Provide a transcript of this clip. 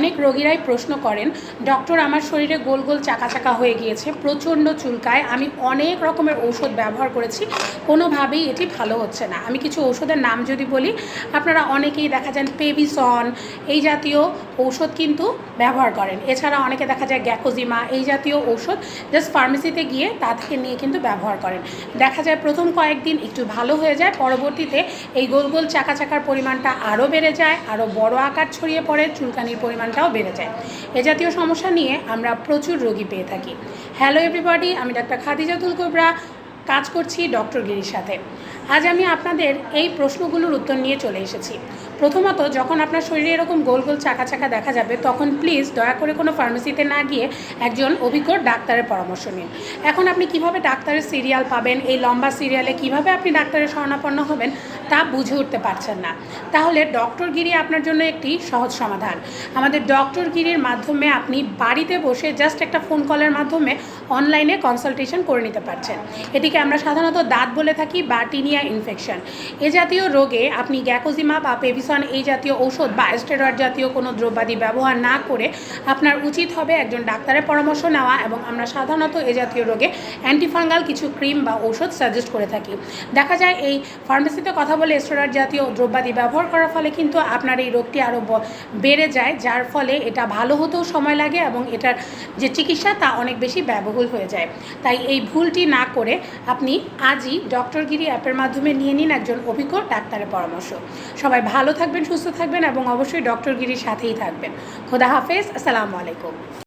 অনেক রোগীরাই প্রশ্ন করেন, ডক্টর আমার শরীরে গোল গোল চাকা চাকা হয়ে গিয়েছে, প্রচণ্ড চুলকায়, আমি অনেক রকমের ঔষধ ব্যবহার করেছি, কোনোভাবেই এটি ভালো হচ্ছে না। আমি কিছু ঔষধের নাম যদি বলি, আপনারা অনেকেই দেখা যান পেভিসন এই জাতীয় ঔষধ কিন্তু ব্যবহার করেন। এছাড়া অনেকে দেখা যায় গ্যাকোজিমা এই জাতীয় ঔষধ জাস্ট ফার্মেসিতে গিয়ে তা থেকে নিয়ে কিন্তু ব্যবহার করেন। দেখা যায় প্রথম কয়েকদিন একটু ভালো হয়ে যায়, পরবর্তীতে এই গোল গোল চাকা চাকার পরিমাণটা আরও বেড়ে যায়, আরও বড় আকার ছড়িয়ে পড়ে, চুলকানির পরিমাণটাও বেড়ে যায়। এ জাতীয় সমস্যা নিয়ে আমরা প্রচুর রোগী পেয়ে থাকি। হ্যালো এভরিবডি, আমি ডাক্তার খাদিজাতুল কুবরা, কাজ করছি ডক্টর গিরির সাথে। আজ আমি আপনাদের এই প্রশ্নগুলোর উত্তর নিয়ে চলে এসেছি। প্রথমত, যখন আপনার শরীরে এরকম গোল গোল চাকা চাকা দেখা যাবে, তখন প্লিজ দয়া করে কোনো ফার্মেসিতে না গিয়ে একজন অভিজ্ঞ ডাক্তারের পরামর্শ নিন। এখন আপনি কিভাবে ডাক্তারের সিরিয়াল পাবেন, এই লম্বা সিরিয়ালে কিভাবে আপনি ডাক্তারের শরণাপন্ন হবেন তা বুঝে উঠতে পারছেন না, তাহলে ডক্টর গিরি আপনার জন্য একটি সহজ সমাধান। আমাদের ডক্টর গিরির মাধ্যমে আপনি বাড়িতে বসে জাস্ট একটা ফোন কলের মাধ্যমে অনলাইনে কনসালটেশন করে নিতে পারছেন। এটিকে আমরা সাধারণত দাঁত বলে থাকি বা টিনিয়া ইনফেকশন। এ জাতীয় রোগে আপনি গ্যাকোজিমা বা পেভিসন এই জাতীয় ঔষধ বা স্টেরয়েড জাতীয় কোনো দ্রব্যাদি ব্যবহার না করে আপনার উচিত হবে একজন ডাক্তারের পরামর্শ নেওয়া, এবং আমরা সাধারণত এ জাতীয় রোগে অ্যান্টিফাঙ্গাল কিছু ক্রিম বা ঔষধ সাজেস্ট করে থাকি। দেখা যায় এই ফার্মেসিতে কথা বলে স্টেরয়েড জাতীয় দ্রব্যাদি ব্যবহার করার ফলে কিন্তু আপনার এই রোগটি আরও বেড়ে যায়, যার ফলে এটা ভালো হতেও সময় লাগে এবং এটার যে চিকিৎসা তা অনেক বেশি ব্যয়বহুল হয়ে যায়। তাই এই ভুলটি না করে আপনি আজই ডক্টর গিরি অ্যাপের মাধ্যমে নিয়ে নিন একজন অভিজ্ঞ ডাক্তারের পরামর্শ। সবাই ভালো থাকবেন, সুস্থ থাকবেন এবং অবশ্যই ডক্টর গিরির সাথেই থাকবেন। খোদা হাফেজ, আসসালামু আলাইকুম।